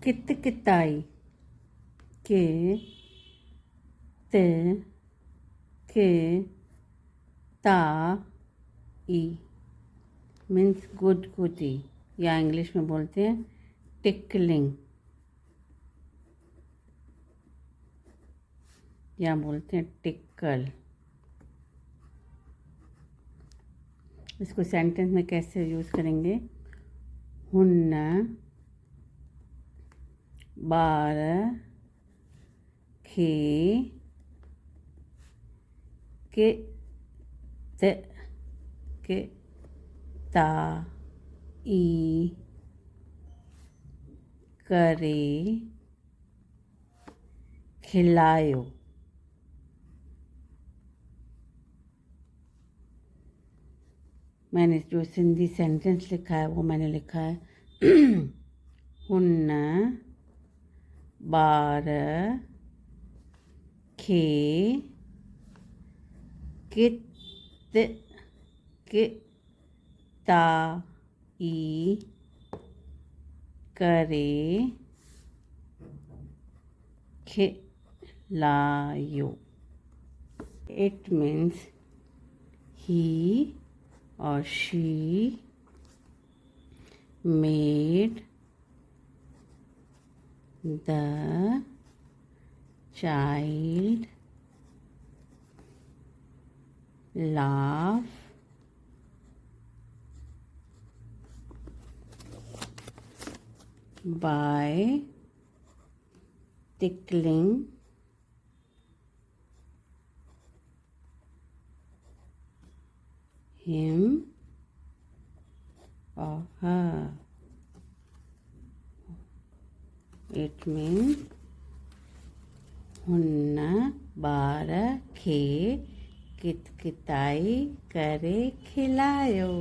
किताई के ते के ता ई मीन्स गुदगुदी, या इंग्लिश में बोलते हैं टिकलिंग, या बोलते हैं टिक्कल। इसको सेंटेंस में कैसे यूज़ करेंगे? हुन्ना बार खे के ता ई करे खिलायो। मैंने जो सिंधी सेंटेंस लिखा है वो मैंने लिखा है हुन बार खे ता ई करे खिलायो। It means he or she made the child laugh by tickling him or her. It means हुन्ना बार खे किताई करे खिलायो।